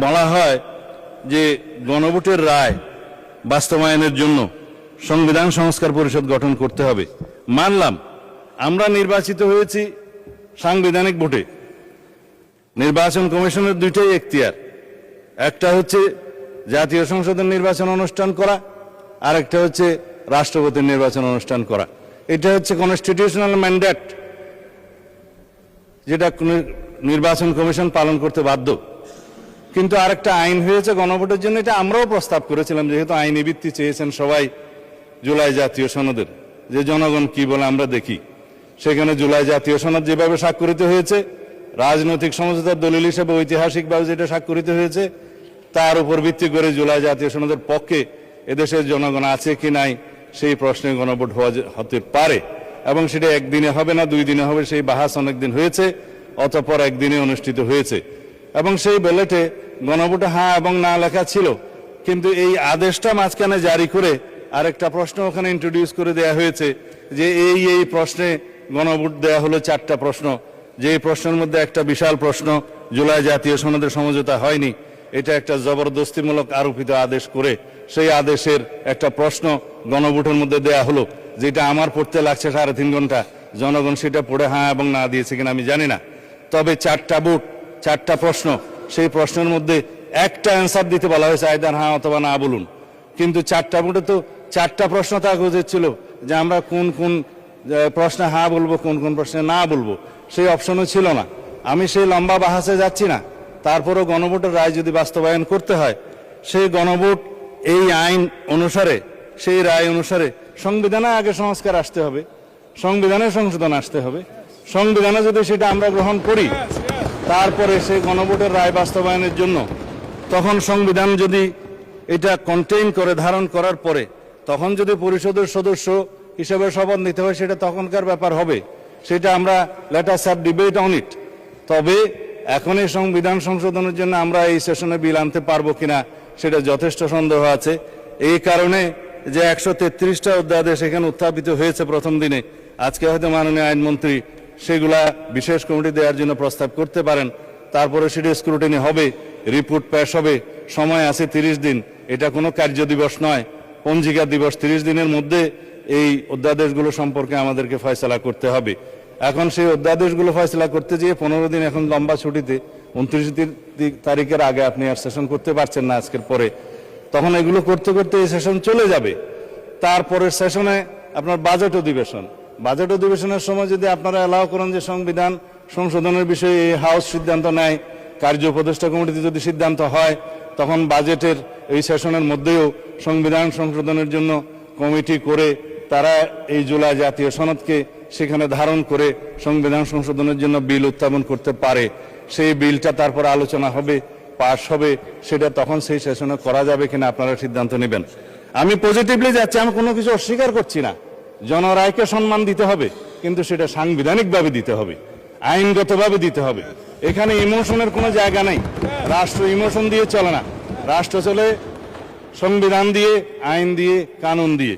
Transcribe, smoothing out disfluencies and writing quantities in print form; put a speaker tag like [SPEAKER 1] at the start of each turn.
[SPEAKER 1] বলা হয় যে গণভোটের রায় বাস্তবায়নের জন্য সংবিধান সংস্কার পরিষদ গঠন করতে হবে। মানলাম, আমরা নির্বাচিত হয়েছি সাংবিধানিক ভোটে। নির্বাচন কমিশনের দুইটাই এখতিয়ার, একটা হচ্ছে জাতীয় সংসদের নির্বাচন অনুষ্ঠান করা, আর একটা হচ্ছে রাষ্ট্রপতির নির্বাচন অনুষ্ঠান করা। এটা হচ্ছে কনস্টিটিউশনাল ম্যান্ডেট, যেটা নির্বাচন কমিশন পালন করতে বাধ্য। কিন্তু আরেকটা আইন হয়েছে গণভোটের জন্য, এটা আমরাও প্রস্তাব করেছিলাম, যেহেতু আইনি ভিত্তি চেয়েছেন সবাই জুলাই জাতীয় সনদের, যে জনগণ কি বলে আমরা দেখি। সেখানে জুলাই জাতীয় সনদ যেভাবে স্বাক্ষরিত হয়েছে, রাজনৈতিক সমঝোতার দলিল হিসেবে ঐতিহাসিকভাবে যেটা স্বাক্ষরিত হয়েছে, তার উপর ভিত্তি করে জুলাই জাতীয় সনদের পক্ষে এদেশের জনগণ আছে কি নাই সেই প্রশ্নে গণভোট হতে পারে, এবং সেটা একদিনে হবে না, 2 দিনে হবে। সেই বাহাস অনেকদিন হয়েছে, অতঃপর একদিনে অনুষ্ঠিত হয়েছে। এবং সেই ব্যালটে গণভোটে হ্যাঁ এবং না লেখা ছিল, কিন্তু এই আদেশটা মাঝখানে জারি করে আরেকটা প্রশ্ন ওখানে ইন্ট্রোডিউস করে দেয়া হয়েছে, যে এই প্রশ্নে গণভোট দেয়া হলো 4টা প্রশ্ন, যে প্রশ্নের মধ্যে একটা বিশাল প্রশ্ন জুলাই জাতীয় সনদের সমঝোতা হয়নি। এটা একটা জবরদস্তিমূলক আরোপিত আদেশ করে সেই আদেশের একটা প্রশ্ন গণভোটের মধ্যে দেয়া হলো, যেটা আমার পড়তে লাগছে 3.5 ঘন্টা। জনগণ সেটা পড়ে হ্যাঁ এবং না দিয়েছে কিনা আমি জানি না। তবে 4টা ভোট, 4টা প্রশ্ন, সেই প্রশ্নের মধ্যে একটা অ্যান্সার দিতে বলা হয়েছে, আইদার হ্যাঁ অথবা না বলুন। কিন্তু 4টা ভোটে তো 4টা প্রশ্ন থাকা উচিত ছিল, যে আমরা কোন কোন প্রশ্নে হ্যাঁ বলবো, কোন কোন প্রশ্নে না বলবো, সেই অপশনও ছিল না। আমি সেই লম্বা বাহাসে যাচ্ছি না। তারপরও গণভোটের রায় যদি বাস্তবায়ন করতে হয়, সেই গণভোট এই আইন অনুসারে, সেই রায় অনুসারে সংবিধানে আগে সংস্কার আসতে হবে, সংবিধানে সংশোধন আসতে হবে। সংবিধানে যদি সেটা আমরা গ্রহণ করি, তারপরে সেই গণভোটের রায় বাস্তবায়নের জন্য তখন সংবিধান যদি এটা কন্টেইন করে, ধারণ করার পরে তখন যদি পরিষদের সদস্য হিসেবে শপথ নিতে হয়, সেটা তখনকার ব্যাপার হবে। সেটা আমরা let us have debate on it. তবে এখন এই সংবিধান সংশোধনের জন্য আমরা এই সেশনে বিল আনতে পারবো কিনা সেটা যথেষ্ট সন্দেহ আছে। এই কারণে যে 133টা অধ্যাদেশ এখানে উত্থাপিত হয়েছে প্রথম দিনে, আজকে হয়তো মাননীয় আইনমন্ত্রী সেগুলা বিশেষ কমিটি দেওয়ার জন্য প্রস্তাব করতে পারেন। তারপরে সেটা স্ক্রুটিনি হবে, রিপোর্ট পেশ হবে, সময় আছে 30 দিন। এটা কোনো কার্য দিবস নয়, পঞ্জিকা দিবস। 30 দিনের মধ্যে এই অধ্যাদেশগুলো সম্পর্কে আমাদেরকে ফয়সালা করতে হবে। এখন সেই অধ্যাদেশগুলো ফয়সালা করতে গিয়ে 15 দিন এখন লম্বা ছুটিতে, 29 তারিখের আগে আপনি আর সেশন করতে পারছেন না আজকের পরে। তখন এগুলো করতে করতে এই সেশন চলে যাবে। তারপরের সেশনে আপনার বাজেট অধিবেশন। বাজেট অধিবেশনের সময় যদি আপনারা অ্যালাউ করেন যে সংবিধান সংশোধনের বিষয়ে এই হাউস সিদ্ধান্ত নেয়, কার্য উপদেষ্টা কমিটিতে যদি সিদ্ধান্ত হয়, তখন বাজেটের এই সেশনের মধ্যেও সংবিধান সংশোধনের জন্য কমিটি করে তারা এই জুলাই জাতীয় সনদকে সেখানে ধারণ করে সংবিধান সংশোধনের জন্য বিল উত্থাপন করতে পারে। সেই বিলটা তারপর আলোচনা হবে, পাশ হবে, সেটা তখন সেই সেশনে করা যাবে কিনা আপনারা সিদ্ধান্ত নেবেন। আমি পজিটিভলি যাচ্ছি, আমি কোনো কিছু অস্বীকার করছি না। জনরায়কে সম্মান দিতে হবে, কিন্তু সেটা সাংবিধানিকভাবে দিতে হবে, আইনগতভাবে দিতে হবে। এখানে ইমোশনের কোনো জায়গা নাই। রাষ্ট্র ইমোশন দিয়ে চলে না, রাষ্ট্র চলে সংবিধান দিয়ে, আইন দিয়ে, কানুন দিয়ে।